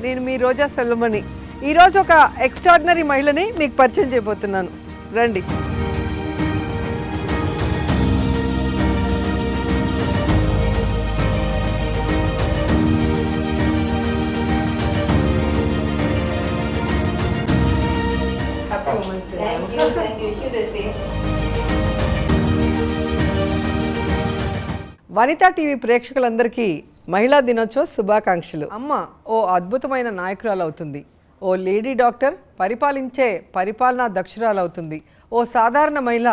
నేను మీ రోజా సెల్వమణి. ఈరోజు ఒక ఎక్స్ట్రాడినరీ మహిళని మీకు పరిచయం చేయబోతున్నాను. రండి. వనితా టీవీ ప్రేక్షకులందరికీ మహిళా దినోత్సవ శుభాకాంక్షలు. అమ్మ ఓ అద్భుతమైన నాయకురాలు అవుతుంది. ఓ లేడీ డాక్టర్ పరిపాలించే పరిపాలనా దక్షురాలు అవుతుంది. ఓ సాధారణ మహిళ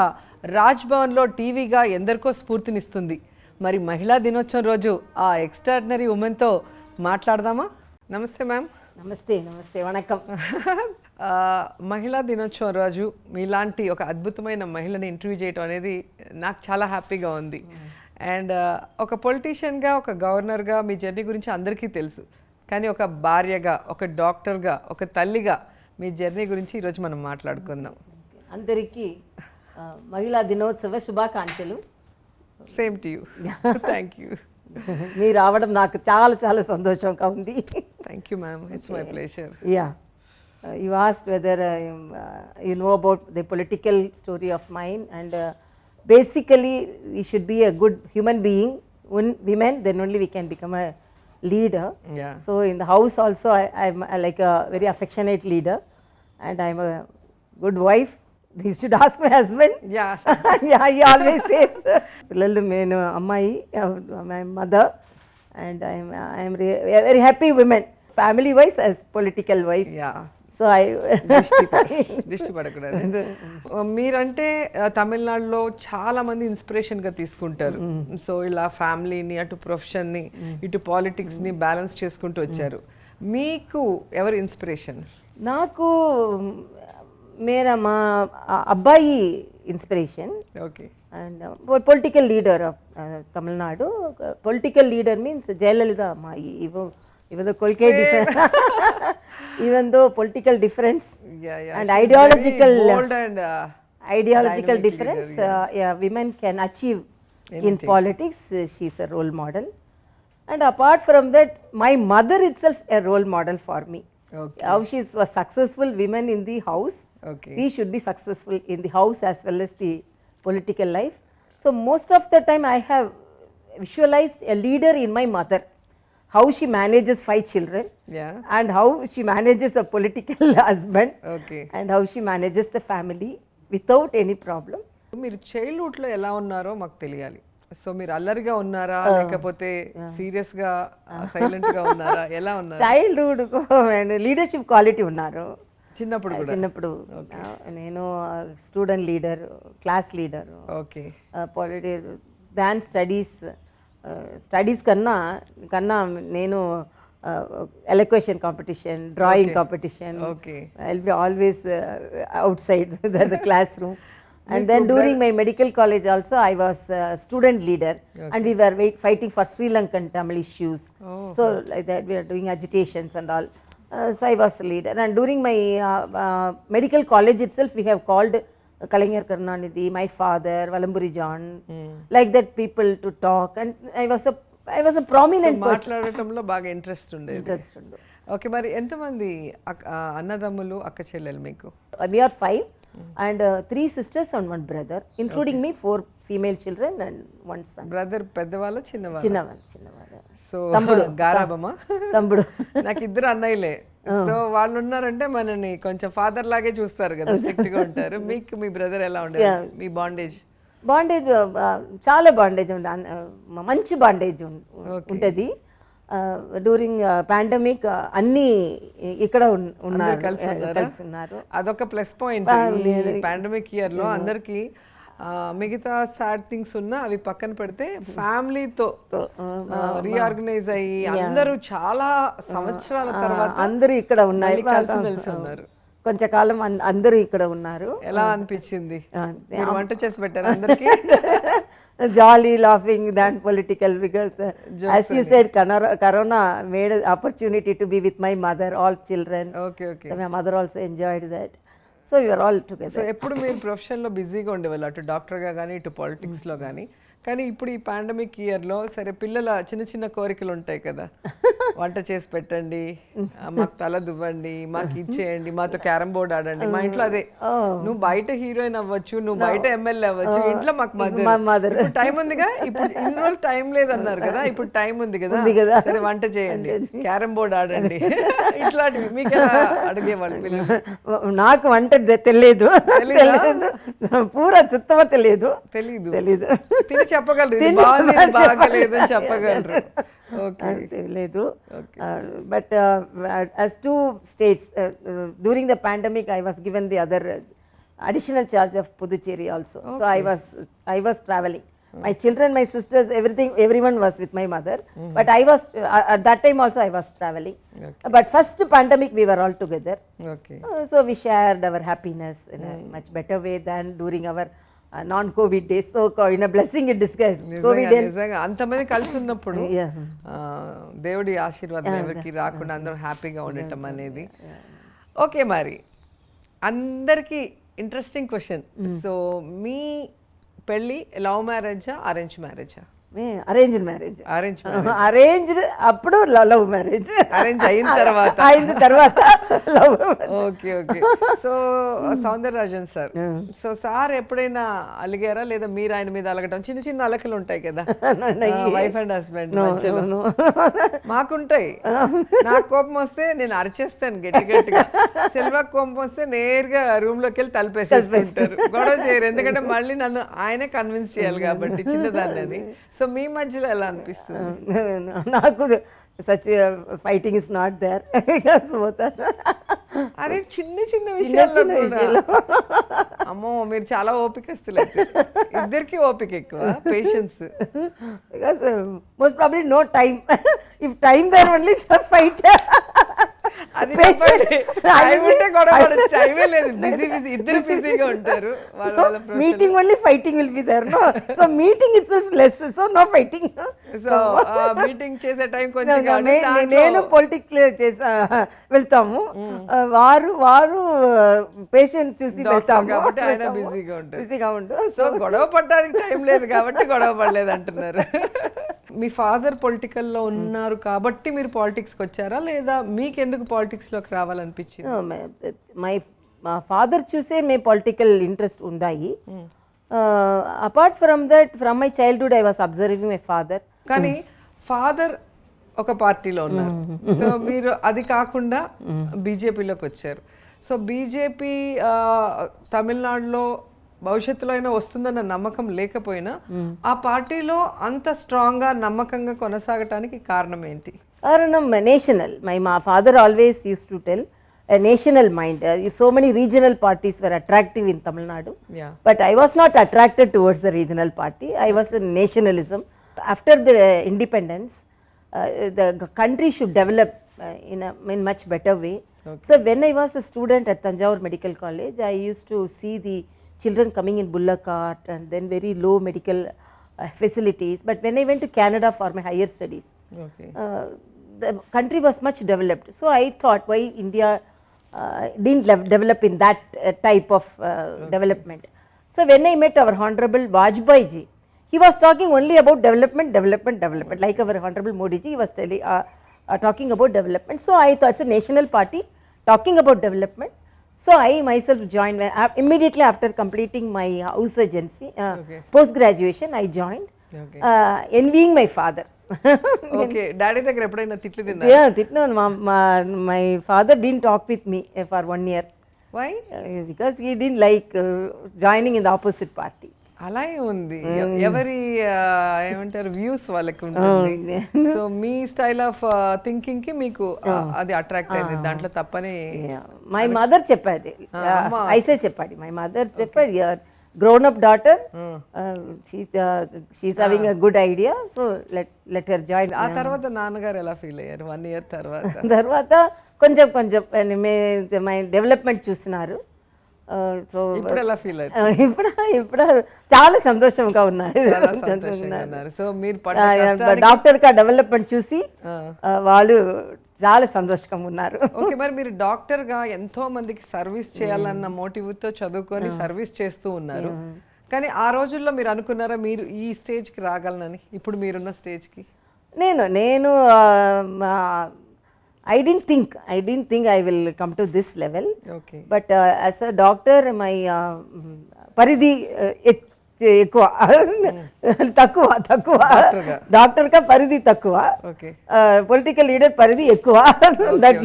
రాజ్భవన్లో టీవీగా ఎందరికో స్ఫూర్తినిస్తుంది. మరి మహిళా దినోత్సవం రోజు ఆ ఎక్స్ట్రాడినరీ ఉమెన్తో మాట్లాడదామా? నమస్తే మ్యామ్. నమస్తే. నమస్తే, వణకం. మహిళా దినోత్సవం రోజు మీలాంటి ఒక అద్భుతమైన మహిళని ఇంటర్వ్యూ చేయడం అనేది నాకు చాలా హ్యాపీగా ఉంది. అండ్ ఒక పొలిటీషియన్గా, ఒక గవర్నర్గా మీ జర్నీ గురించి అందరికీ తెలుసు. కానీ ఒక భార్యగా, ఒక డాక్టర్గా, ఒక తల్లిగా మీ జర్నీ గురించి ఈరోజు మనం మాట్లాడుకుందాం. అందరికీ మహిళా దినోత్సవ శుభాకాంక్షలు. Same to you. Thank you. మీరు రావడం నాకు చాలా చాలా సంతోషంగా ఉంది. Thank you ma'am. It's my pleasure. Yeah, you asked whether you know about the political story of mine and basically we should be a good human being, women, then only we can become a leader. Yeah. So in the house also I'm like a very affectionate leader and I'm a good wife. You should ask my husband. Yeah. Yeah, he always says pillallu menu ammayi, my mother, and I'm very happy women, family wise as political wise. Yeah. So దృష్టి పడకూడదు. మీరంటే తమిళనాడులో చాలా మంది ఇన్స్పిరేషన్గా తీసుకుంటారు. So ఇలా ఫ్యామిలీని, అటు ప్రొఫెషన్ని, ఇటు పాలిటిక్స్ని బ్యాలెన్స్ చేసుకుంటూ వచ్చారు. మీకు ఎవరు ఇన్స్పిరేషన్? నాకు మా అబ్బాయి inspiration. Okay. And political leader of Tamil Nadu. Political leader means Jayalalithaa అమ్మాయి. Even though even though political difference and ideological difference, women can achieve in politics. She's a role model. And apart from that, my mother itself a role model for me. Okay. How she was successful women in the house. Okay. We should be successful in the house as well as the political life. So most of the time I have visualized a leader in my mother. How she manages 5 children, yeah, and how she manages a political husband, okay, and how she manages the family without any problem. మీరు చైల్డ్హుడ్లో ఎలా ఉన్నారో మాకు తెలియాలి. So మీరు అల్లరిగా ఉన్నారా, లేకపోతే సీరియస్గా సైలెంట్గా ఉన్నారా, ఎలా ఉన్నారు? చైల్డ్హుడ్ లీడర్షిప్ క్వాలిటీ ఉన్నారు. చిన్నప్పుడు నేను student leader, class leader. Okay. Than studies కన్నా నేను elocution competition, drawing competition. I'll be always outside the classroom. And then during my medical college also I was student leader. Okay. And we were fighting for Sri Lankan Tamil issues. So like that we are doing agitations and all. So I was leader. And during my medical college itself we have called Kalaignar Karunanidhi, my father, Valamburi John, like that people to talk, and I was a prominent person. మాట్లాడటంలో బాగా interest ఉండేది. Okay. మరి ఎంతమంది అన్నదమ్ములు, అక్క చెల్లెలు మీకు? We are 5 and 3 sisters and 1 brother, including me 4 female children and 1 son. Brother పెద్దవాళ్ళ చిన్నవాళ్ళ? చిన్నవాళ్ళ. So గారాబమా? తమ్ముడు. నాకు 2 అన్నయ్యలే. సో వాళ్ళు ఉన్నారంటే మనని కొంచెం ఫాదర్ లాగే చూస్తారు కదా, స్ట్రిక్ట్ గా ఉంటారు. మీకు మీ బ్రదర్ ఎలా ఉండేది? మీ బాండేజ్ చాలా బాండేజ్ మంచి బాండేజ్ ఉంటుంది. డ్యూరింగ్ పాండమిక్ అన్ని ఇక్కడ ఉన్నారు, కలిసి ఉన్నారు. అదొక ప్లస్ పాయింట్. పాండమిక్ ఇయర్ లో అందరికి మిగతా సాడ్ థింగ్స్ ఉన్నా అవి పక్కన పెడితే ఫ్యామిలీతో రీఆర్గనైజ్ అయ్యి అందరూ చాలా సంవత్సరాల తర్వాత అందరూ ఇక్కడ ఉన్నారు, కలిసి ఉన్నారు. కొంచెంకాలం అందరూ ఇక్కడ ఉన్నారు. ఎలా అనిపించింది? వంట చేసి పెట్టారు అందరికి? Jolly, laughing than political, because as you said, Corona made an opportunity to be with my mother, all children. Okay. So my mother also enjoyed that. So we are all together. So ఎప్పుడు మీరు ప్రొఫెషన్లో బిజీగా ఉండేవాళ్ళు, అటు డాక్టర్గా కానీ ఇటు పాలిటిక్స్లో కానీ. కానీ ఇప్పుడు ఈ పాండమిక్ ఇయర్లో సరే పిల్లల చిన్న చిన్న కోరికలు ఉంటాయి కదా, వంట చేసి పెట్టండి, మాకు తల దువ్వండి, మాకు ఇచ్చేయండి, మాతో క్యారమ్ బోర్డ్ ఆడండి. మా ఇంట్లో అదే, నువ్వు బయట హీరోయిన్ అవ్వచ్చు, నువ్వు బయట ఎమ్మెల్యే అవ్వచ్చు, ఇంట్లో మాకు మదర్. ఇప్పుడు టైం ఉందిగా, ఇప్పుడు ఇన్ని రోజులు టైం లేదన్నారు కదా, ఇప్పుడు టైం ఉంది కదా, సరే వంట చేయండి, క్యారమ్ బోర్డ్ ఆడండి, ఇట్లాంటివి మీకు ఎలా అడిగేవాళ్ళు పిల్లలు? నాకు వంట తెలియదు, పూరా చుత్తమ తెలియదు, తిని చెప్పగలరు, బాగాలేదు అని చెప్పగలరు. లేదు. But as 2 states during the pandemic I was given the other additional charge of Puducherry also. So I was traveling. My children, my sisters, everyone was with my mother. But I was at that time also I was traveling. But first pandemic we were all together. So we shared our happiness in a much better way than during our non-COVID days. So in a blessing in disguise. నిజంగా అంతమంది కలిసి ఉన్నప్పుడు దేవుడి ఆశీర్వాదం ఎవరికి రాకుండా అందరూ హ్యాపీగా ఉండటం అనేది. ఓకే, మరి అందరికీ ఇంట్రెస్టింగ్ క్వశ్చన్. సో మీ పెళ్ళి లవ్ మ్యారేజా అరేంజ్ మ్యారేజా? Arranged marriage. అరేంజ్డ్ అప్పుడు లవ్ మ్యారేజ్. అరేంజ్ అయిన తర్వాత love. Okay. So Soundararajan sir, so sir ఎప్పుడైనా అలిగారా లేదా మీరు ఆయన మీద అలగటం? చిన్న చిన్న అలకలు ఉంటాయి కదా వైఫ్ అండ్ హస్బెండ్ మధ్యలో, మాకుంటాయి. నాకు కోపం వస్తే నేను అరిచేస్తాను గట్టిగా, సెల్వాకి కోపం వస్తే నేరుగా రూమ్ లోకి వెళ్ళి తలుపేసేసుకుంటారు, గొడవ చేయరు. ఎందుకంటే మళ్ళీ నన్ను ఆయనే కన్విన్స్ చేయాలి కాబట్టి చిన్నదాన్ని అని. సో మీ మధ్యలో ఎలా అనిపిస్తుంది? నాకు such fighting is not there. అదే చిన్న విషయాల్లో అమ్మో మీరు చాలా ఓపికస్తులు, ఇద్దరికి ఓపిక ఎక్కువ, patience. Because most probably no time. If time there only fight. అది గొడవ టైమే లేదు, ఇద్దరు బిజీగా ఉంటారు. Meeting only fighting will be there. No, so meeting itself less, so no fighting. So meeting చేసే టైం కొంచెం నేను పొలిటిక్స్ వెళ్తాము, వారు పేషెంట్ చూసి వెళ్తాము కాబట్టి ఆయన బిజీగా ఉంటారు. సో గొడవ పడడానికి టైం లేదు కాబట్టి గొడవ పడలేదు అంటున్నారు. మీ ఫాదర్ పొలిటికల్లో ఉన్నారు కాబట్టి మీరు పాలిటిక్స్కి వచ్చారా, లేదా మీకెందుకు పాలిటిక్స్లోకి రావాలనిపించింది? మా ఫాదర్ చూసే మే పొలిటికల్ ఇంట్రెస్ట్ ఉన్నాయి. Apart from that, from my childhood I was observing my father. కానీ ఫాదర్ ఒక పార్టీలో ఉన్నారు, సో మీరు అది కాకుండా బీజేపీలోకి వచ్చారు. సో బీజేపీ తమిళనాడులో భవిష్యత్తులో అయినా వస్తుందన్న నమ్మకం లేకపోయినా ఆ పార్టీలో అంత స్ట్రాంగ్ గా నమ్మకంగా కొనసాగటానికి కారణం ఏంటి? కారణం నేషనల్. మా father always use to tell a national mind. So many regional parties were attractive in Tamil Nadu, but I was not attracted towards the regional party. I was a nationalism. After the independence, the country should develop in much better way. So when I was a student at Tanjavur Medical College, I used to see the children coming in bullock cart and then very low medical facilities. But when I went to Canada for my higher studies, the country was much developed. So I thought, why India didn't develop in that type of development. So when I met our Honorable Vajpayee ji, he was talking only about development. Like our Honorable Modi ji, he was talking about development. So I thought it's a national party talking about development. So I myself joined immediately after completing my house agency, post graduation. I joined, envying my father. Okay, daddy దగ్గర ఎప్పుడైనా తిట్లు తిన్నారా? Yeah, తిట్టాను. My father didn't talk with me for 1 year. Why? Because he didn't like joining in the opposite party. అలా ఉంది, ఎవరి ఏమంటారు views వాళ్ళకి ఉంటుంది. So me style of thinking కి మీకు అది అట్రాక్ట్ అయింది, దాంట్లో తప్పని మై మదర్ చెప్పాడు. ఐసే చెప్పాడు, మై మదర్ చెప్పాడు, grown up daughter, she's having a good idea, so let her join. ఆ తర్వాత నాన్నగారు ఎలా ఫీల్ అయ్యారు 1 year తర్వాత? కొంచెం మై డెవలప్మెంట్ చూస్తున్నారు. సో ఇప్పుడు ఎలా ఫీల్ అయ్యారు? ఇప్పుడు చాలా సంతోషంగా ఉన్నారు. సో మీరు డాక్టర్ గా డెవలప్మెంట్ చూసి వాళ్ళు చాలా సంతోషంగా ఉన్నారు. ఓకే, మరి మీరు డాక్టర్ గా ఎంతో మందికి సర్వీస్ చేయాలన్న మోటివ్ తో చదువుకొని సర్వీస్ చేస్తూ ఉన్నారు. కానీ ఆ రోజుల్లో మీరు అనుకున్నారా మీరు ఈ స్టేజ్కి రాగలనని, ఇప్పుడు మీరున్న స్టేజ్కి? నేను I didn't think I will come to this level. Okay. But as a doctor, my పరిధి ఎక్కువ, తక్కువ డాక్టర్ కా పరిధి తక్కువ, పొలిటికల్ లీడర్ పరిధి ఎక్కువ. That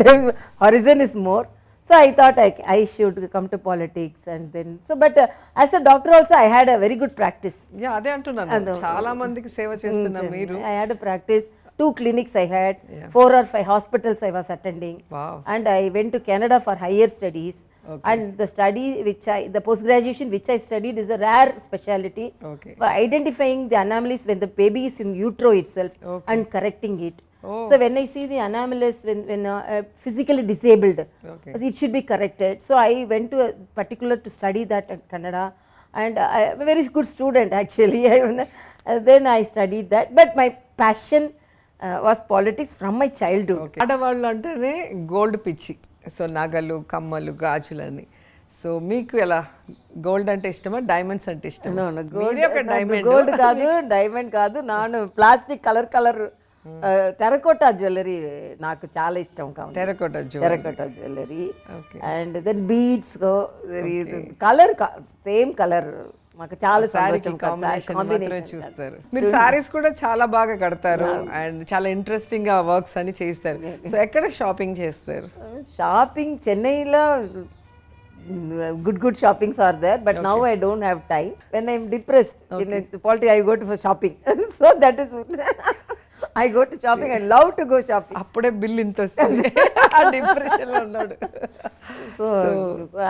horizon is more. So I thought I should come to politics, and then but as a doctor also I had a very good practice. Yeah, అదే అంటున్నాను, చాలా మందికి సేవ చేస్తున్నా మీరు. I had a practice, 2 clinics I had, 4 or 5 hospitals I was attending. Wow. And I went to Canada for higher studies. Okay. And the study the post graduation which I studied is a rare specialty, for identifying the anomalies when the baby is in utero itself, and correcting it. So when I see the anomalies when physically disabled, it should be corrected. So I went to particular to study that at Canada, and I am a very good student actually. Then I studied that, but my passion was politics from my childhood. ఆడవాళ్ళు అంటేనే gold పిచ్చి, so నగలు, కమ్మలు, గాజులని. So మీకు ఎలా, gold అంటే ఇష్టమా, diamonds అంటే ఇష్టమా? గోల్డ్ కాదు, డైమండ్ కాదు, నాను ప్లాస్టిక్ కలర్ టెరకోటా జ్యువెలరీ నాకు చాలా ఇష్టం. Terracotta jewellery, and then beads, colour same colour మాకు చాలా సంతోషం. చూస్తారు మీరు సారీస్ కూడా చాలా బాగా కడతారు, అండ్ చాలా ఇంట్రెస్టింగ్ గా వర్క్స్ అని చేస్తారు. సో ఎక్కడ షాపింగ్ చేస్తారు? షాపింగ్ చెన్నైలో good shoppings are there, but now I don't have time. When I'm depressed in politics, I go to shopping. So that is I go to shopping. I love to go shopping. అప్పుడే bill ఇంత వస్తుంది, ఆ depression లో ఉన్నాడు. So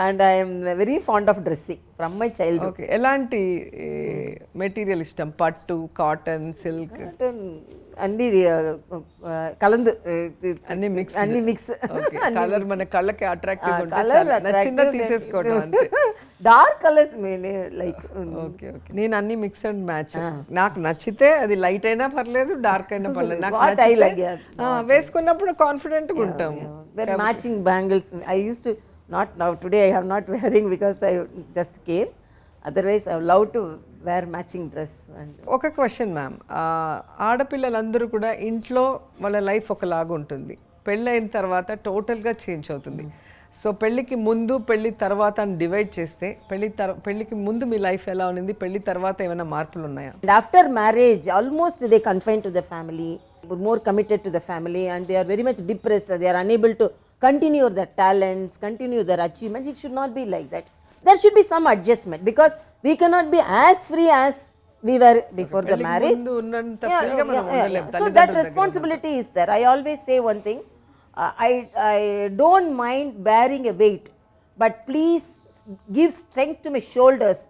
and I am very fond of dressing from my childhood. Okay, ఎలాంటి material ఇష్టం? పట్టు, cotton, silk, అన్ని కలందు, అన్ని మిక్స్. కలర్ మన కళ్ళకి అట్రాక్టివ్ ఉంటుంది, నచ్చిందా తీసేసుకోవడం అంతే. Dark colours like. ఓకే, నేను అన్ని మిక్స్ అండ్ మ్యాచ్. నాకు నచ్చితే అది లైట్ అయినా పర్లేదు, డార్క్ అయినా పర్లేదు, నాకు వేసుకున్నప్పుడు కాన్ఫిడెంట్ గా ఉంటాం. Matching bangles I used to, not now, today I have not wearing because I just came, otherwise I love to wear matching dress. ఒక క్వశ్చన్ మ్యామ్, ఆడపిల్లలందరూ కూడా ఇంట్లో వాళ్ళ లైఫ్ ఒకలాగా ఉంటుంది, పెళ్ళైన తర్వాత టోటల్గా చేంజ్ అవుతుంది. సో పెళ్ళికి ముందు, పెళ్ళి తర్వాత అని డివైడ్ చేస్తే, పెళ్ళికి ముందు మీ లైఫ్ ఎలా ఉంది, పెళ్ళి తర్వాత ఏమైనా మార్పులు ఉన్నాయా? After marriage almost they confine to the family, more committed to the family, and they are very much depressed. They are unable to continue their talents, continue their achievements. It should not be like that. There should be some adjustment, because we cannot be as free as we were before the marriage. So that responsibility is there. I always say one thing, I don't mind bearing a weight, but please give strength to my shoulders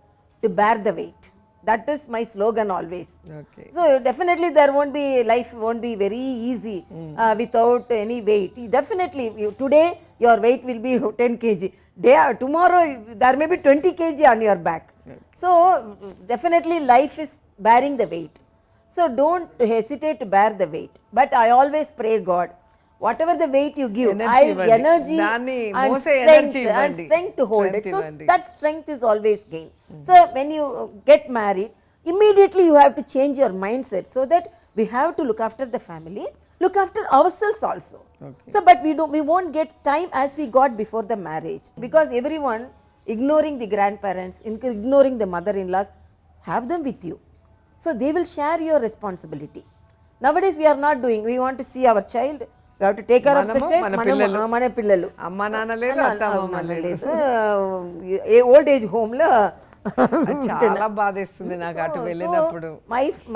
to bear the weight. That is my slogan always. Okay. So definitely life won't be very easy without any weight. Definitely today your weight will be 10 kg. Tomorrow there may be 20 kg on your back. Okay. So definitely life is bearing the weight. So don't hesitate to bear the weight. But I always pray God, whatever the weight you give, energy and strength to hold it. So that strength is always gained. So when you get married, immediately you have to change your mindset, so that we have to look after the family, look after ourselves also. Okay. So but we won't get time as we got before the marriage, because everyone ignoring the grandparents, ignoring the mother-in-laws. Have them with you, so they will share your responsibility. Nowadays we are not doing. We want to see our child, we have to take care of the child. Mana pillalu amma nana ledu, atta amma ledu, old age home la చాలా బాధేస్తుంది నాకు అటు వెళ్ళినప్పుడు.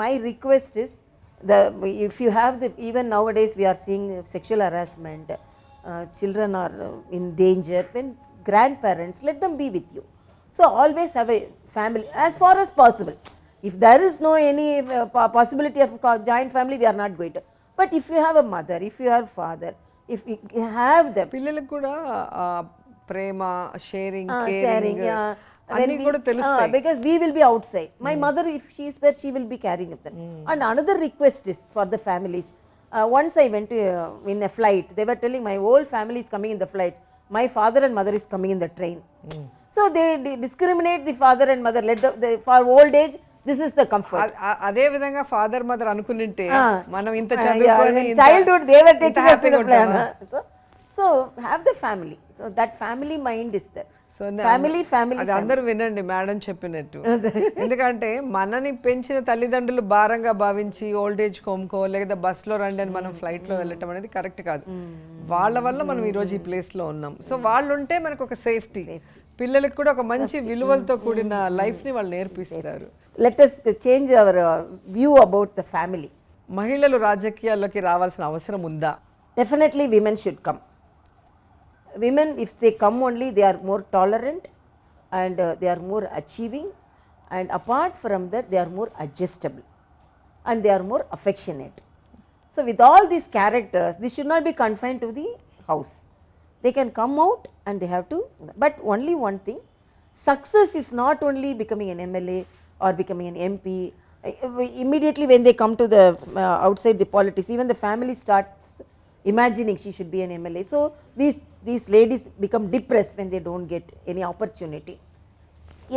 My request is, if you have even nowadays we are seeing sexual harassment, children are in danger. When grandparents, let them be with you. So always have a family as far as possible. If there is no any possibility of joint family, we are not going to. But if you have a mother, if you have father, if you have them, పిల్లలకు కూడా ప్రేమ, sharing, caring అన్ని కూడా తెలుస్తాయి, because we will be outside. My mother, if she is there, she will be carrying them. And another request is for the families. Once I went to in a flight, they were telling my whole family is coming in the flight, my father and mother is coming in the train. So they discriminate the father and mother. Let the for old age, this is the comfort. అదే విధంగా father mother అనుకునింటే మనం ఇంత చదువుకొని In childhood, they were taking us in the plan. So have the family. So that family mind is there. So family. అది అందరూ వినండి madam చెప్పినట్టు. ఎందుకంటే మనని పెంచిన తల్లిదండ్రులు భారంగా భావించి ఓల్డ్ ఏజ్ హోమ్కో లేదా బస్లో రండి అని మనం ఫ్లైట్లో వెళ్ళటం అనేది కరెక్ట్ కాదు. వాళ్ళ వల్ల మనం ఈరోజు ఈ ప్లేస్లో ఉన్నాం. సో వాళ్ళు ఉంటే మనకు ఒక సేఫ్టీ, పిల్లలకు కూడా ఒక మంచి విలువలతో కూడిన లైఫ్ని వాళ్ళు నేర్పిస్తారు. Let us change our view about the family. మహిళలు రాజకీయాల్లోకి రావాల్సిన అవసరం ఉందా? Definitely women should come. Women, if they come only, they are more tolerant and they are more achieving, and apart from that they are more adjustable and they are more affectionate. So with all these characters, they should not be confined to the house. They can come out and they have to, but only one thing, success is not only becoming an MLA or becoming an MP. Immediately when they come to the outside the politics, even the family starts imagining she should be an MLA. So these ladies become depressed when they don't get any opportunity.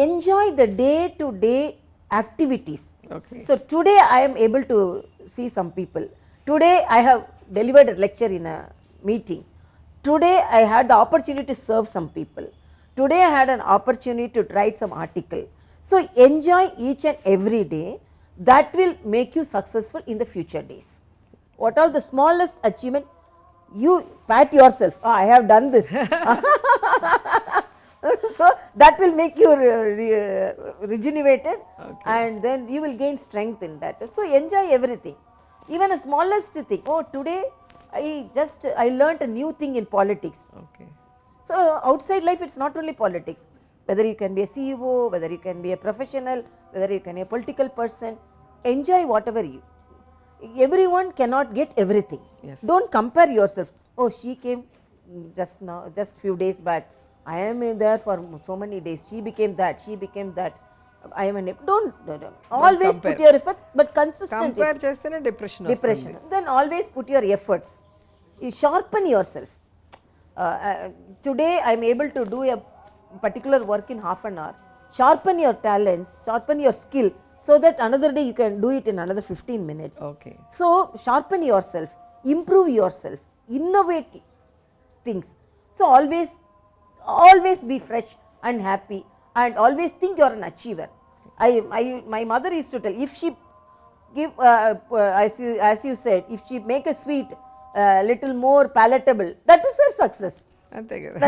Enjoy the day to day activities. Okay. So today I am able to see some people. Today I have delivered a lecture in a meeting. Today I had the opportunity to serve some people. Today I had an opportunity to write some article. So enjoy each and every day. That will make you successful in the future days. What are the smallest achievement? You pat yourself. Oh, I have done this. So that will make you rejuvenated, and then you will gain strength in that. So enjoy everything, even a smallest thing. Oh, today I learnt a new thing in politics. Okay. So outside life, it's not only politics. Whether you can be a CEO, whether you can be a professional, whether you can be a political person, enjoy whatever you. Everyone cannot get everything. Yes. Don't compare yourself. Oh, she came just few days back. I am there for so many days. She became that. She became that. I am don't always compare. put your efforts, but consistent. Compare చేస్తేనే depression Depression. Then always put your efforts. You sharpen yourself. Today I am able to do a particular work in half an hour. Sharpen your talents, sharpen your skill, so that another day you can do it in another 15 minutes. Okay. So sharpen yourself, improve yourself, innovate things. So always be fresh and happy, and always think you are an achiever. My mother used to tell, if she give as you said, if she make a sweet little more palatable, that is her success. అంతే కదా.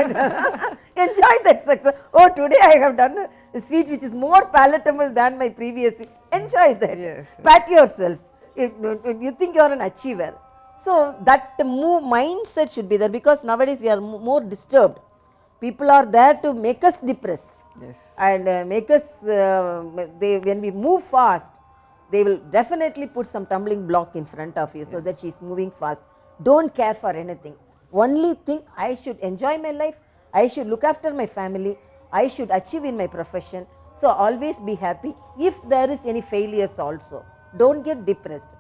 Enjoy that success. Oh, today I have done a sweet which is more palatable than my previous sweet. Enjoy that. Yes. Pat yourself. You think you are an achiever. So that mindset should be there, because nowadays we are more disturbed. People are there to make us depressed. Yes. And make us, when we move fast, they will definitely put some tumbling block in front of you, so that she is moving fast. Don't care for anything. Only think, I should enjoy my life, I should look after my family, I should achieve in my profession. So always be happy. If there is any failures also, don't get depressed.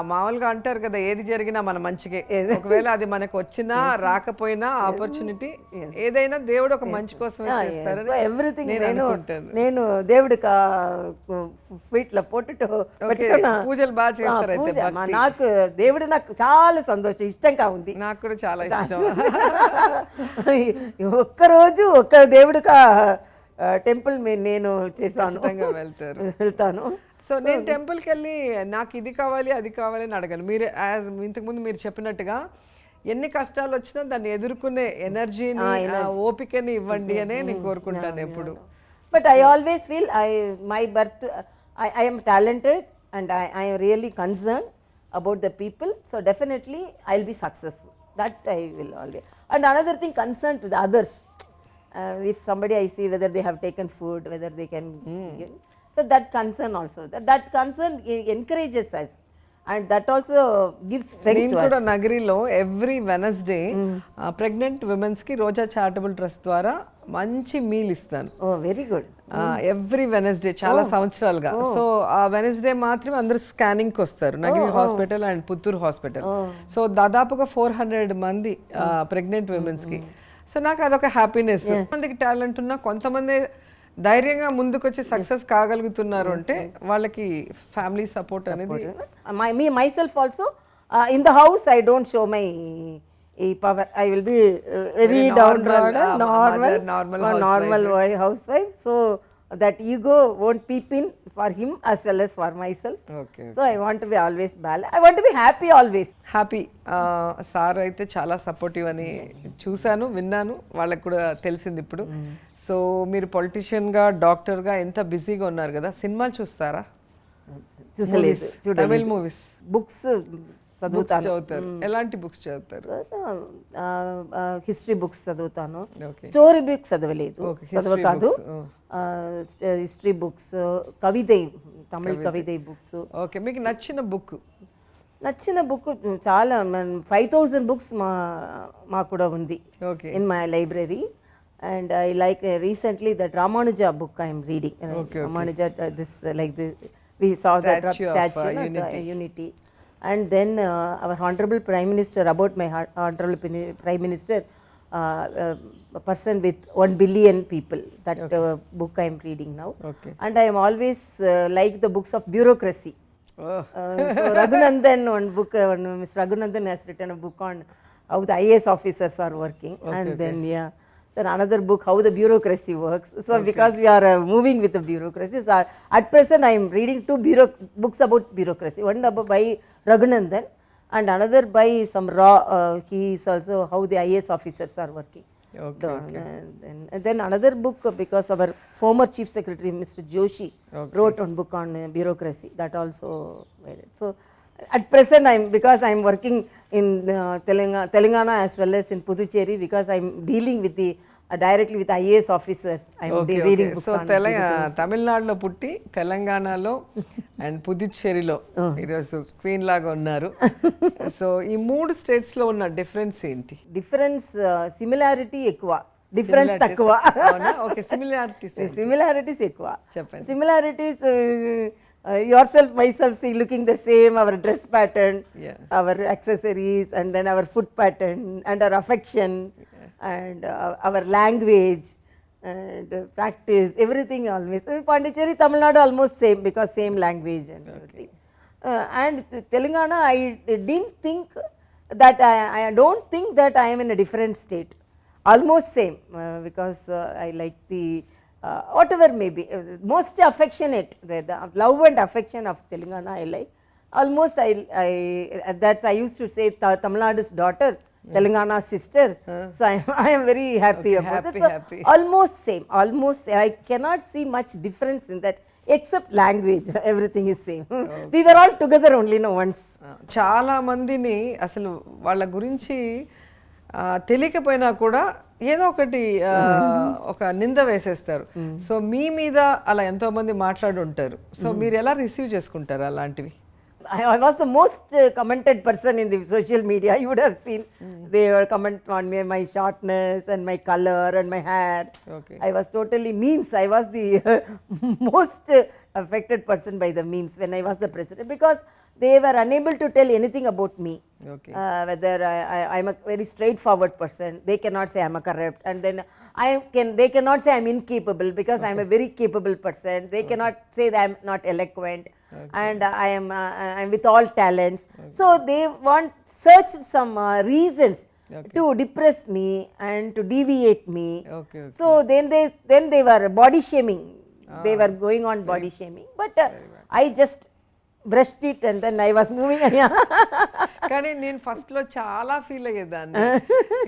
మామూలుగా అంటారు కదా, ఏది జరిగినా మన మంచికే. ఒకవేళ అది మనకు వచ్చినా రాకపోయినా ఆపర్చునిటీ ఏదైనా దేవుడు ఒక మంచి కోసమే చేస్తారు. ఎవ్రీథింగ్ నేను దేవుడికి ఫీట్లో పొట్టుతో పూజలు బాగా చేస్తారు. అయితే నాకు దేవుడు నాకు చాలా సంతోషం, ఇష్టంగా ఉంది. నాకు కూడా చాలా ఇష్టం. ఒక్కరోజు ఒక్క దేవుడికి టెంపుల్ నేను చేశాను, వెళ్తాను. సో నేను టెంపుల్కి వెళ్ళి నాకు ఇది కావాలి అది కావాలి అని అడగను. మీరు ఇంతకుముందు మీరు చెప్పినట్టుగా ఎన్ని కష్టాలు వచ్చినా దాన్ని ఎదుర్కొనే ఎనర్జీని, ఓపికని ఇవ్వండి అనే నేను కోరుకుంటాను ఎప్పుడు. But I always feel my birth I am talented, and I am really concerned about the people. So definitely I will be successful. That I will always. And another thing, concern to the others. If somebody I see whether they have taken food, whether they can give. So that concern also, that concern encourages us, and that also gives strength to us. నేను కూడా నగరిలో every Wednesday pregnant women's కి రోజా charitable trust ద్వారా మంచి meal ఇస్తాను. ఓ very good. Every Wednesday చాలా సంవత్సరాలుగా. So ఆ Wednesday మాత్రమే అందరూ స్కానింగ్ కి వస్తారు, Nagari hospital and Puttur hospital. So దాదాపుగా 400 మంది ప్రెగ్నెంట్ విమెన్స్ కి. సో నాకు అదొక హ్యాపీనెస్. కొంతమందికి టాలెంట్ ఉన్నా కొంతమంది ధైర్యంగా ముందుకొచ్చి సక్సెస్ కాగలుగుతున్నారు అంటే వాళ్ళకి ఫ్యామిలీ సపోర్ట్ అనేది. myself also in the house I don't show my power. I will be very downtrodden, normal housewife, so that ego won't peep in for him as well as for myself. Okay. So I want to be always balanced. I want to be happy always. Happy. Sir అయితే చాలా supportive అని చూశాను, విన్నాను, వాళ్ళకి కూడా తెలిసింది ఇప్పుడు. So మీరు పొలిటీషియన్గా డాక్టర్గా ఎంత బిజీగా ఉన్నారు కదా, సినిమాలు చూస్తారా? చూసలేదు. తమిళ్ మూవీస్, బుక్స్ చదువుతారు. ఎలాంటి బుక్స్ చదువుతారు? హిస్టరీ బుక్స్ చదువుతాను. స్టోరీ బుక్స్ చదవలేదు, చదవకాదు. హిస్టరీ బుక్స్, కవిதை, తమిళ కవిதை బుక్స్. ఓకే, మీకు నచ్చిన బుక్? నచ్చిన బుక్ చాలా 5000 బుక్స్ మాకు కూడా ఉంది in my library. And I like recently that Ramanuja book I am reading. Ramanuja, this like this, we saw that statue of unity. And then our honorable Prime Minister, about my honorable Prime Minister, a person with 1 billion people. That book I am reading now. And I am always like the books of bureaucracy. So Raghunandan, one book, Mr. Raghunandan has written a book on how the IAS officers are working. And then then another book, how the bureaucracy works. So because we are moving with the bureaucracy, so at present I am reading 2 books about bureaucracy. One by Raghunandan and another by some Raw. He is also how the IAS officers are working. And then another book, because our former Chief Secretary Mr. Joshi wrote one book on bureaucracy, that also made it. So at present because I am working in Telangana as well as in Puducherry, because I am dealing with the directly with IAS officers. I am reading books on తమిళనాడులో పుట్టి తెలంగాణలో and పుదుచ్చేరిలో ఈరోజు queen లాగా ఉన్నారు. So ఈ 3 states లో ఉన్న difference ఏంటి? డిఫరెన్స్, సిమిలారిటీ ఎక్కువ, డిఫరెన్స్ తక్కువ. ఓకే, సిమిలారిటీస్ ఎక్కువ. చెప్పండి. Similarities, yourself, myself, see looking the same, our dress pattern, our accessories, and then our food pattern and our affection, and our language and practice, everything always. Pondicherry, Tamil Nadu almost same, because same language and everything. And Telangana, I didn't think that I don't think that I am in a different state, almost same, because I like the whatever may be, most affectionate, the love and affection of Telangana I like. Almost that's I used to say Tamil Nadu's daughter, Telangana's sister. So I am very happy about it. So almost same, almost. I cannot see much difference in that, except language. Everything is same. We were all together only once. చాలా మందిని అసలు వాళ్ళ గురించి తెలియకపోయినా కూడా ఏదో ఒకటి ఒక నింద వేసేస్తారు. సో మీ మీద అలా ఎంతో మంది మాట్లాడి ఉంటారు. సో మీరు ఎలా రిసీవ్ చేసుకుంటారు అలాంటివి? I was the most commented person in the social media. You would have seen they were comment on me, my shortness and my color and my hair. I was totally memes. I was the most affected person by the memes when I was the president, because they were unable to tell anything about me. Whether I am a very straightforward person. They cannot say I am a corrupt, and then they cannot say I am incapable, because I am a very capable person. They cannot say that I am not eloquent, and I am with all talents. So they want search some reasons to depress me and to deviate me. So then they were body shaming. They were going on body shaming, but I just brushed it and then I was moving. కానీ నేను ఫస్ట్లో చాలా feel అయ్యేదాన్ని.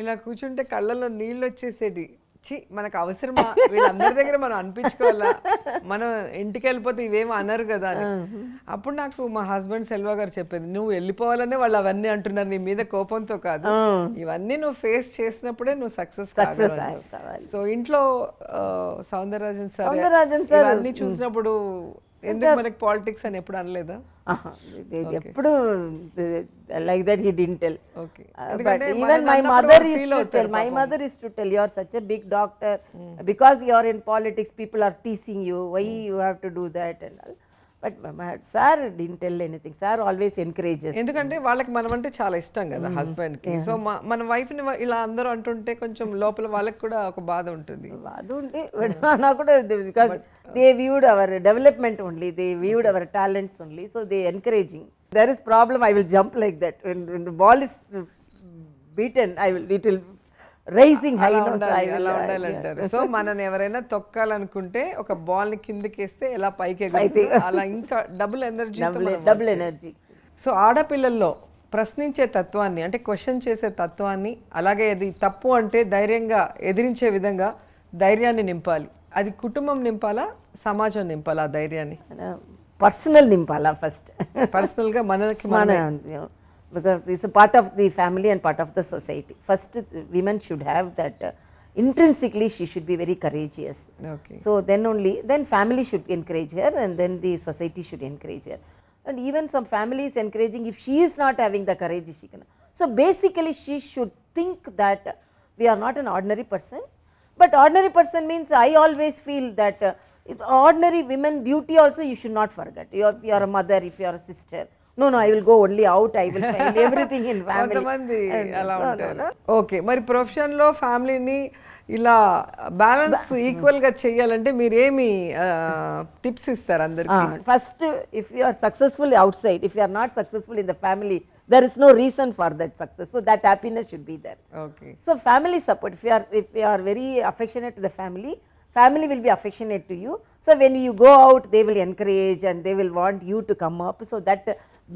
ఇలా కూర్చుంటే కళ్ళలో నీళ్ళు వచ్చేసేటి. చి, మనకు అవసరమా, వీళ్ళందరి దగ్గర మనం అనిపించుకోవాలా, మనం ఇంటికి వెళ్ళిపోతే ఇవేమో అనరు కదా అని. అప్పుడు నాకు మా హస్బెండ్ సెల్వా గారు చెప్పేది, నువ్వు వెళ్ళిపోవాలనే వాళ్ళు అవన్నీ అంటున్నారు, నీ మీద కోపంతో కాదు, ఇవన్నీ నువ్వు ఫేస్ చేసినప్పుడే నువ్వు సక్సెస్ కావాలి. సో ఇంట్లో సౌందరరాజన్ సార్ అన్ని చూసినప్పుడు ఎందుకు మనకి పాలిటిక్స్ అని ఎప్పుడు అనలేదా? ఎప్పుడు like that he didn't tell. But even my mother is to tell, you are such a big doctor, because you are in politics people are teasing you, why you have to do that and all. But sir didn't tell anything. Sir always encourages. ఎందుకంటే వాళ్ళకి మనం అంటే చాలా ఇష్టం కదా husband కి. So మన wife ని ఇలా అందరూ అంటుంటే కొంచెం లోపల వాళ్ళకి కూడా ఒక బాధ ఉంటుంది. బాధ ఉంటే నాకు కూడా, because they viewed our development only, they viewed our talents only, so they encouraging. There is problem, I will jump like that. When the ball is beaten, it will rising high అలా ఉండాలంటారు. So మనని ఎవరైనా తొక్కాలనుకుంటే ఒక ball ని కిందకేస్తే ఎలా పైకి అలా ఇంకా డబుల్ ఎనర్జీ. సో ఆడపిల్లల్లో ప్రశ్నించే తత్వాన్ని అంటే క్వశ్చన్ చేసే తత్వాన్ని, అలాగే అది తప్పు అంటే ధైర్యంగా ఎదిరించే విధంగా ధైర్యాన్ని నింపాలి. అది కుటుంబం నింపాలా, సమాజం నింపాలా ఆ ధైర్యాన్ని? పర్సనల్ నింపాలా ఫస్ట్, పర్సనల్ గా మనకి because it's a part of the family and part of the society. First, women should have that intrinsically she should be very courageous. Okay. So then family should encourage her, and then the society should encourage her. And even some families encouraging, if she is not having the courage, she can. So basically she should think that we are not an ordinary person, but ordinary person means I always feel that ordinary women duty also you should not forget. You are a mother, if you are a sister, no, I will go only out, I will find everything in family. కొంతమంది అలా ఉంటారు. Okay, మరి profession లో ఫ్యామిలీని ఇలా balance equal గా చేయాలంటే మీరు ఏమి టిప్స్ ఇస్తారు అందరికి? First, if you are successful outside, if you are not successful in the family, there is no reason for that success, so that happiness should be there. Okay. So family support, if you are very affectionate to the family will be affectionate to you. So when you go out, they will encourage and they will want you to come up. So that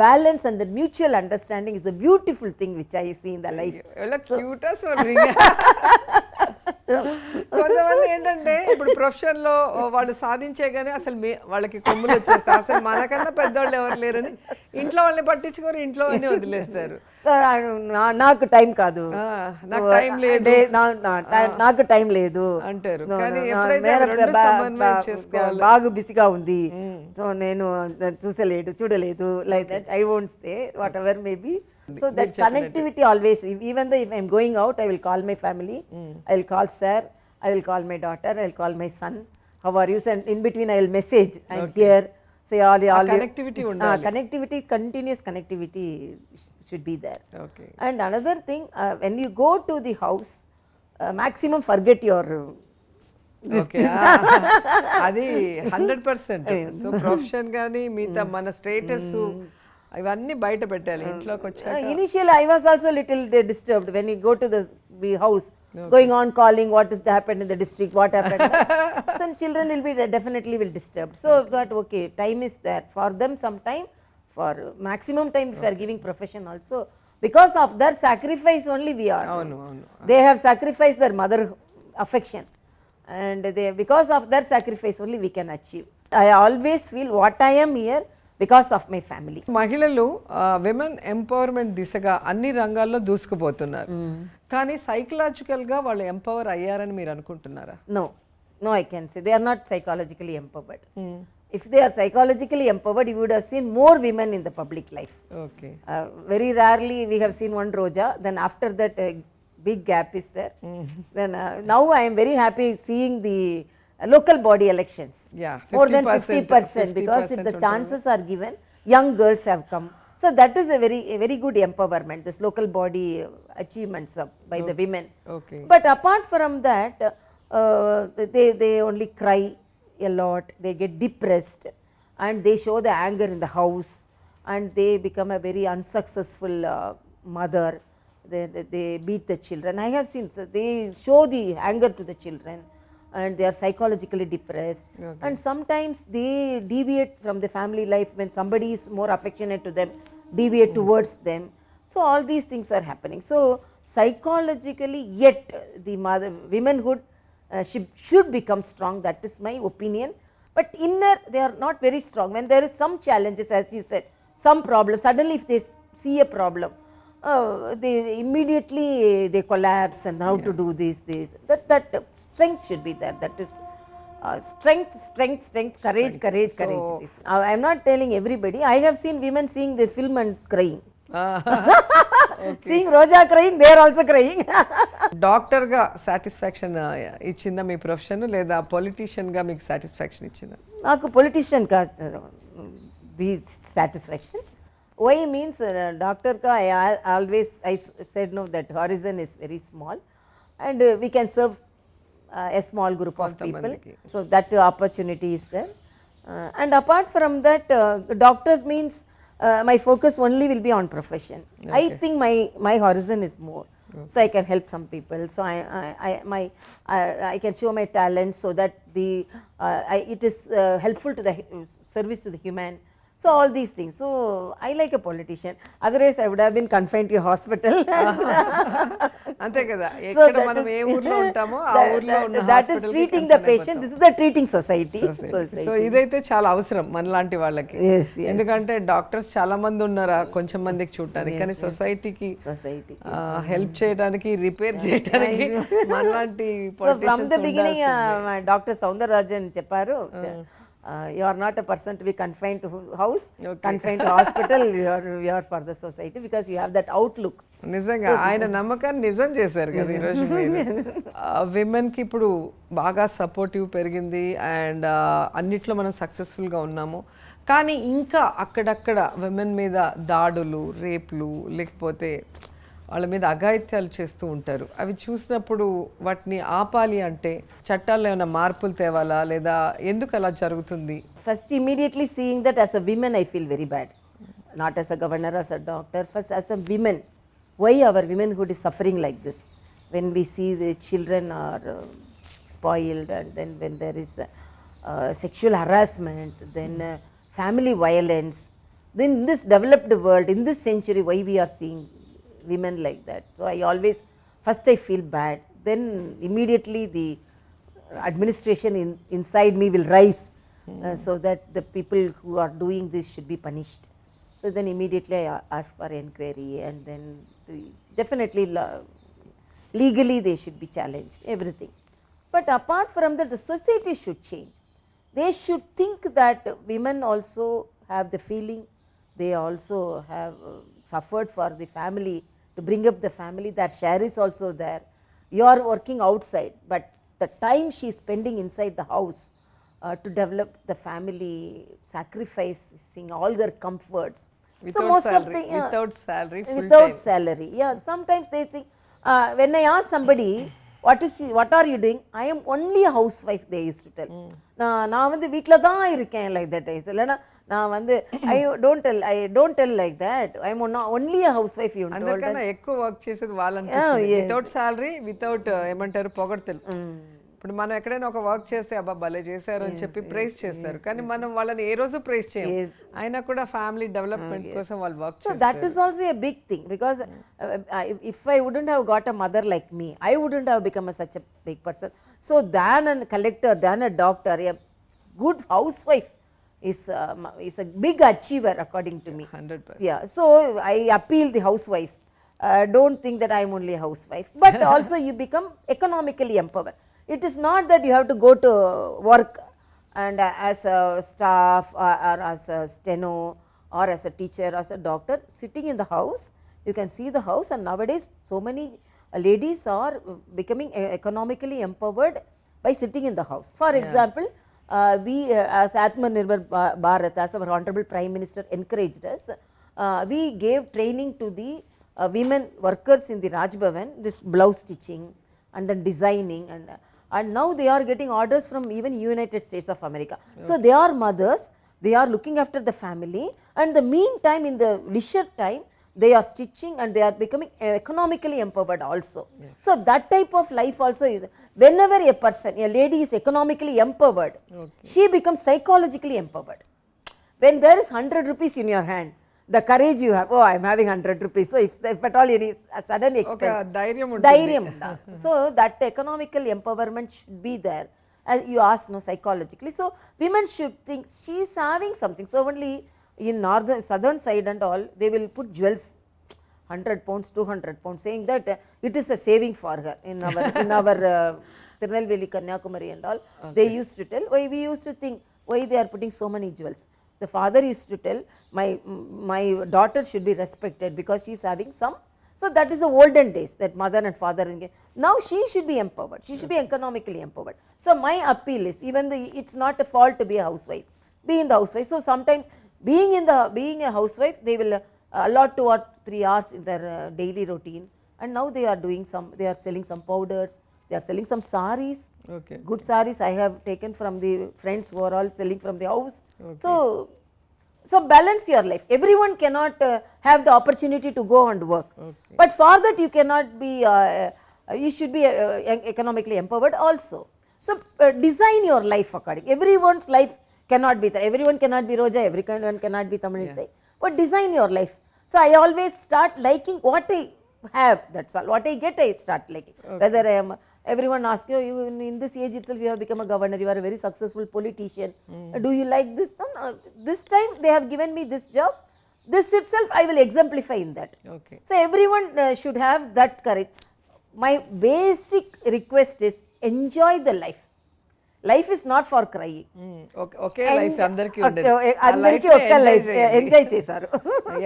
balance and the mutual understanding is the beautiful thing which I see in the life. కొంతమంది ఏంటంటే ఇప్పుడు profession లో వాళ్ళు సాధించేగానే అసలు వాళ్ళకి కొమ్ములు వచ్చేస్తారు, అసలు మనకన్నా పెద్దవాళ్ళు ఎవరు లేరని ఇంట్లో వాళ్ళని పట్టించుకోరు, ఇంట్లో వాళ్ళని వదిలేస్తారు. నాకు టైం కాదు, నాకు టైం లేదు, నాకు టైం లేదు అంటారు. బాగా బిజీగా ఉంది, సో నేను చూడలేదు, like that I won't say what ever may be. So that connectivity always, even though if I am going out, I will call my family, I will call sir, I will call my daughter, I will call my son, how are you, and in between I will message, I am here, say all connectivity undali. Connectivity, continuous connectivity should be there. Okay. And another thing, when you go to the house, maximum forget your అది 100%. So profession గానీ మిగతా మన status ఇవన్నీ బయట పెట్టాలి ఇంట్లోకి వచ్చాక. Initially I was also little disturbed when you go to the house, going on calling what has happened in the district, what happened. Some children will be definitely disturbed. So but okay, time is there for them, some time, for maximum time if you are giving profession also, because of their sacrifice only we are. They have sacrificed their mother affection, and because of their sacrifice only we can achieve. I always feel what I am here because of my family. మహిళలు women empowerment దిశగా అన్ని రంగాల్లో దూసుకుపోతున్నారు, కానీ psychological గా వాళ్ళు empower అయ్యారని మీరు అనుకుంటున్నారా? No, I can say they are not psychologically empowered. If they are psychologically empowered, you would have seen more women in the public life. Okay. Very rarely we have seen one Roja, then after that big gap is there. Then now I am very happy seeing the local body elections. Yeah, more than 50%, because if the chances are given, young girls have come. So that is a very good empowerment, this local body achievements by the women. Okay. But apart from that, they only cry a lot, they get depressed, and they show the anger in the house, and they become a very unsuccessful mother. They beat the children. I have seen, so they show the anger to the children, and they are psychologically depressed. Okay. And sometimes they deviate from the family life when somebody is more affectionate to them, deviate towards them. So all these things are happening. So psychologically, yet the womanhood should become strong, that is my opinion. But inner, they are not very strong. When there is some challenges, as you said, some problem, suddenly if they see a problem, they immediately they collapse, and how to do this. That strength should be there. That is strength, courage. I am not telling everybody. I have seen women seeing the film and crying. Seeing Roja crying, they are also crying. డాక్టర్గా satisfaction ఇచ్చిందా మీ profession, లేదా పొలిటీషియన్గా మీకు satisfaction ఇచ్చిందా? నాకు politician కా the satisfaction. Why means doctor కా always I said no that horizon is very small and we can serve a small group of people, so that opportunity is there. And apart from that, doctors means my focus only will be on profession. I think my horizon is more, so I can help some people, so I can show my talent so that it is helpful to the service to the human. So all these things. So I like a politician. Otherwise, I would have been confined to a hospital. అంతే కదా, ఎక్కడ మనం ఏ ఊర్లో ఉంటామో ఆ ఊర్లో ఉన్న that is treating the patient. This is the treating society. So ఇదైతే చాలా అవసరం మనలాంటి వాళ్ళకి. ఎందుకంటే డాక్టర్స్ చాలా మంది ఉన్నారా కొంచెం మందికి చూడటానికి, కానీ సొసైటీకి హెల్ప్ చేయడానికి, రిపేర్ చేయడానికి మనలాంటి politicians. From the beginning, doctor Soundararajan చెప్పారు, you are not a person to be confined to house, confined to hospital, you are for the society, because you have that outlook. నిజంగా ఆయన నమ్మకాన్ని నిజం చేశారు కదా ఈరోజు. విమెన్కి ఇప్పుడు బాగా సపోర్టివ్ పెరిగింది అండ్ అన్నిట్లో మనం సక్సెస్ఫుల్గా ఉన్నాము. కానీ ఇంకా అక్కడక్కడ విమెన్ మీద దాడులు, రేపులు, లేకపోతే వాళ్ళ మీద అఘాయిత్యాలు చేస్తూ ఉంటారు. అవి చూసినప్పుడు వాటిని ఆపాలి అంటే చట్టాల్లో ఏమైనా మార్పులు తేవాలా, లేదా ఎందుకు అలా జరుగుతుంది? First immediately seeing that as a women I feel very bad, not as a governor, as a doctor. First as a women, why our womanhood is suffering like this? When we see the children are spoiled, and then when there is sexual harassment, then family violence, then in this developed world, in this century, why we are seeing women like that? So I always, first I feel bad, then immediately the administration inside me will rise, so that the people who are doing this should be punished. So then immediately I ask for enquiry, and then definitely legally they should be challenged, everything. But apart from that, the society should change. They should think that women also have the feeling, they also have suffered for the family, to bring up the family, their share is also there. You are working outside, but the time she is spending inside the house to develop the family, sacrificing all their comforts. Without so most salary, of the without salary, full without time. salary, yeah. Sometimes they think, when I ask somebody, what are you doing? I am only a housewife, they used to tell. நான் வந்து வீட்ல தான் இருக்கேன், like that. இல்லைன்னா நான் வந்து I don't tell like that. I am only a housewife, you told. అందుకన్నా ఎక్కువ work చేసేది వాళ్ళని, వితౌట్ సాలరీ, వితౌట్ ఏమంటారు పొగడ్తలు. ఇప్పుడు మనం ఎక్కడైనా ఒక వర్క్ చేస్తే అబ్బా భలే చేశారు అని చెప్పి ప్రైజ్ చేస్తారు, కానీ మనం వాళ్ళని ఏ రోజు ప్రైజ్ చేయం. అయినా కూడా ఫ్యామిలీ డెవలప్మెంట్ కోసం వాళ్ళు వర్క్ చేస్తారు. So that is also a big thing, because if I wouldn't have got a mother like me, I wouldn't have become such a big person. So than a collector, than a doctor, a good housewife is a big achiever according to me. 100%. Yeah, so I appeal the housewives. Don't think that I am only a housewife, but also you become economically empowered. It is not that you have to go to work and as a staff or as a steno or as a teacher, as a doctor, sitting in the house, you can see the house. And nowadays so many ladies are becoming economically empowered by sitting in the house. For example, we as Atmanirbhar Bharat, as our Honorable Prime Minister encouraged us, we gave training to the women workers in the Raj Bhavan, this blouse stitching and then designing, and now they are getting orders from even United States of America. So they are mothers, they are looking after the family, and the meantime in the leisure time they are stitching and they are becoming economically empowered also. So that type of life also is, whenever a person, a lady is economically empowered, she becomes psychologically empowered. When there is 100 rupees in your hand, the courage you have, oh, I am having 100 rupees, so if at all any sudden expense, ధైర్యం. So that economical empowerment should be there, as you ask, no, psychologically. So women should think she is having something. So only in southern side and all, they will put jewels, 100 pounds, 200 pounds, saying that it is a saving for her. In our Tirunelveli, Kanyakumari and all, they used to tell. Why we used to think, why they are putting so many jewels? The father used to tell, my daughter should be respected because she is having some So that is the olden days, that mother and father. Now she should be empowered. She should be economically empowered. So my appeal is, even though it's not a fault to be a housewife, be in the housewife. So sometimes being a housewife, they will allot 2 or 3 hours in their daily routine. And now they are selling some powders, they are selling some saris. Okay. Good saris I have taken from the friends who are all selling from the house. Okay. So balance your life. Everyone cannot have the opportunity to go and work. Okay. But for that you cannot be, you should be economically empowered also. So design your life according. Everyone's life cannot be there. Everyone cannot be Roja, everyone cannot be Tamilisai. But design your life. So I always start liking what I have, that's all. What I get, I start liking. Okay. Whether I am, everyone asks you in this age itself you have become a governor, you are a very successful politician. Do you like this? No, no. This time they have given me this job. This itself I will exemplify in that. Okay. So everyone should have that courage. My basic request is enjoy the life. Life is not for crying. Okay life అందరికీ ఉండదు, అందరికీ ఒక్క life enjoy చేశారు.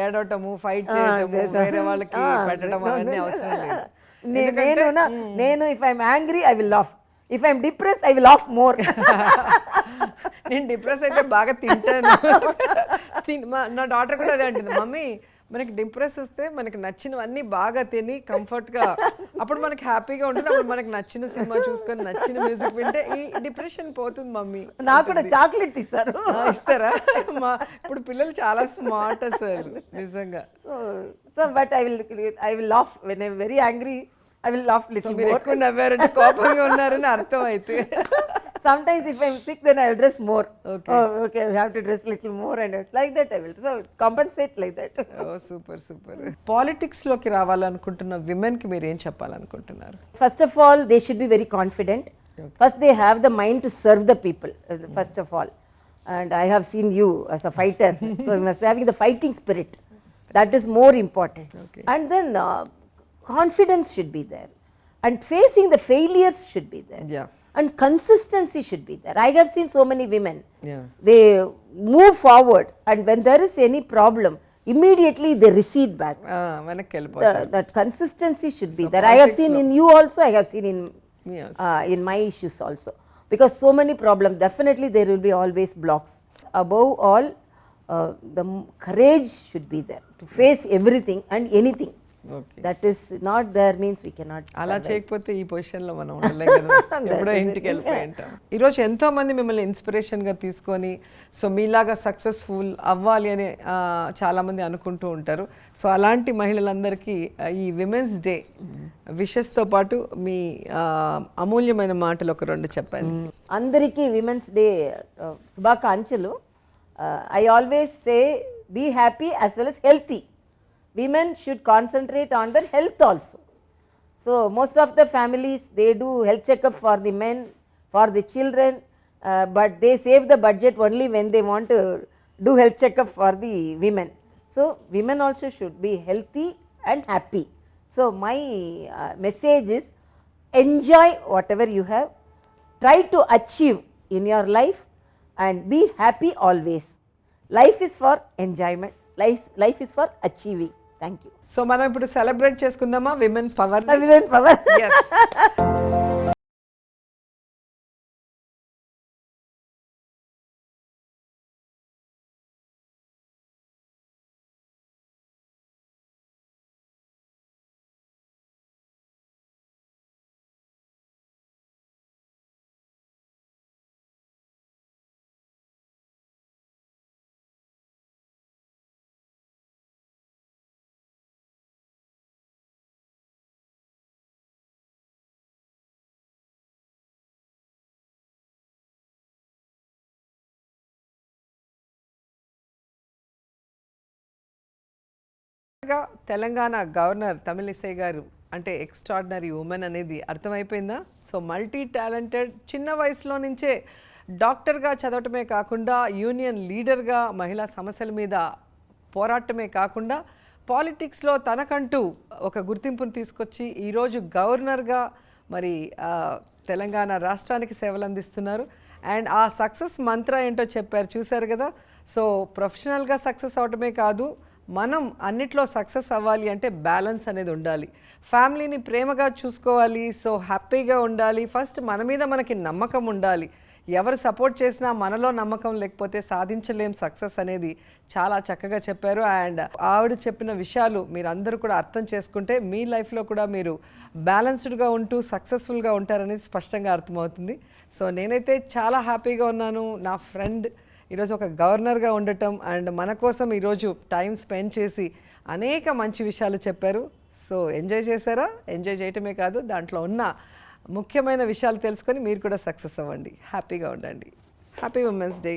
ఏడవటము, fight చేయటము, వేరే వాళ్ళకి పెట్టడం అవన్నీ అవసరం లేదు. నేను if I'm angry I will laugh, if I'm depressed I will laugh more. నేను డిప్రెస్ అయితే బాగా తింటాను. నా డాటర్ కూడా అదే అంటుంది, మమ్మీ మనకి డిప్రెస్ వస్తే మనకి నచ్చినవన్నీ బాగా తిని కంఫర్ట్గా, అప్పుడు మనకి హ్యాపీగా ఉంటుంది, అప్పుడు మనకి నచ్చిన సినిమా చూసుకొని నచ్చిన మ్యూజిక్ వింటే ఈ డిప్రెషన్ పోతుంది మమ్మీ. నాకు కూడా చాక్లెట్ ఇస్తారు. ఇస్తారా? ఇప్పుడు పిల్లలు చాలా స్మార్ట్ అసలు నిజంగా. So but I will laugh when I very angry. I will laugh little మీరు more. ఎక్కువ నవ్వారంటే కోపంగా ఉన్నారని అర్థం అయితే. Sometimes if I'm sick, then I'll dress more. Okay. Oh, okay, I have to dress little more, and like that I will. So compensate like that. Oh super super. Politics లోకి రావాలనుకుంటున్న women కి మీరు ఏం చెప్పాలనుకుంటున్నారు? First of all, they should be very confident. Okay. First, they have the mind to serve the people. First of all, and I have seen you as a fighter, so you must be having the fighting spirit. That is more important. Okay. And then confidence should be there, and facing the failures should be there. Yeah. And consistency should be there. I have seen so many women. Yeah. They move forward, and when there is any problem, immediately they recede back. వెనక్కి వెళ్ళిపోతారు. That consistency should be So there. I have seen in you also, I have seen Yes. in my issues also. Because so many problems, definitely there will be always blocks. Above all, the courage should be there to face everything and anything. Okay. That is not there means we cannot అలా survive. చేయకపోతే ఈ పొజిషన్లో మనం ఉండలేం కదా, ఎప్పుడో ఇంటికి వెళ్ళిపోయి ఉంటాం. ఈరోజు ఎంతో మంది మిమ్మల్ని ఇన్స్పిరేషన్గా తీసుకొని సో మీలాగా సక్సెస్ఫుల్ అవ్వాలి అని చాలామంది అనుకుంటూ ఉంటారు. సో అలాంటి మహిళలందరికీ ఈ విమెన్స్ డే విషెస్తో పాటు మీ అమూల్యమైన మాటలు ఒక రెండు చెప్పండి. అందరికీ విమెన్స్ డే శుభాకాంక్షలు. I always say be happy as well as healthy. Women should concentrate on their health also. So most of the families, they do health checkup for the men, for the children, but they save the budget only when they want to do health checkup for the women. So women also should be healthy and happy. So my message is enjoy whatever you have, try to achieve in your life, and be happy always. Life is for enjoyment, life is for achieving. Thank you. So మనం ఇప్పుడు celebrate చేసుకుందామా women power? Women power. Yes. Telangana governor Tamilisai గారు అంటే extraordinary women అనేది అర్థమైపోయిందా? So multi talented, చిన్న వయసులో నుంచే డాక్టర్గా చదవటమే కాకుండా యూనియన్ లీడర్గా మహిళా సమస్యల మీద పోరాటమే కాకుండా పాలిటిక్స్లో తనకంటూ ఒక గుర్తింపును తీసుకొచ్చి ఈరోజు గవర్నర్గా మరి తెలంగాణ రాష్ట్రానికి సేవలు అందిస్తున్నారు. అండ్ ఆ సక్సెస్ మంత్ర ఏంటో చెప్పారు, చూశారు కదా. సో ప్రొఫెషనల్గా సక్సెస్ అవటమే కాదు, మనం అన్నిట్లో సక్సెస్ అవ్వాలి అంటే బ్యాలెన్స్ అనేది ఉండాలి. ఫ్యామిలీని ప్రేమగా చూసుకోవాలి, సో హ్యాపీగా ఉండాలి. ఫస్ట్ మన మీద మనకి నమ్మకం ఉండాలి. ఎవరు సపోర్ట్ చేసినా మనలో నమ్మకం లేకపోతే సాధించలేం సక్సెస్ అనేది చాలా చక్కగా చెప్పారు. అండ్ ఆవిడ చెప్పిన విషయాలు మీరు అందరూ కూడా అర్థం చేసుకుంటే మీ లైఫ్లో కూడా మీరు బ్యాలెన్స్డ్గా ఉంటూ సక్సెస్ఫుల్గా ఉంటారనేది స్పష్టంగా అర్థమవుతుంది. సో నేనైతే చాలా హ్యాపీగా ఉన్నాను. నా ఫ్రెండ్ ఈరోజు ఒక గవర్నర్గా ఉండటం అండ్ మన కోసం ఈరోజు టైం స్పెండ్ చేసి అనేక మంచి విషయాలు చెప్పారు. సో ఎంజాయ్ చేశారా? ఎంజాయ్ చేయటమే కాదు, దాంట్లో ఉన్న ముఖ్యమైన విషయాలు తెలుసుకొని మీరు కూడా సక్సెస్ అవ్వండి, హ్యాపీగా ఉండండి. Happy women's day.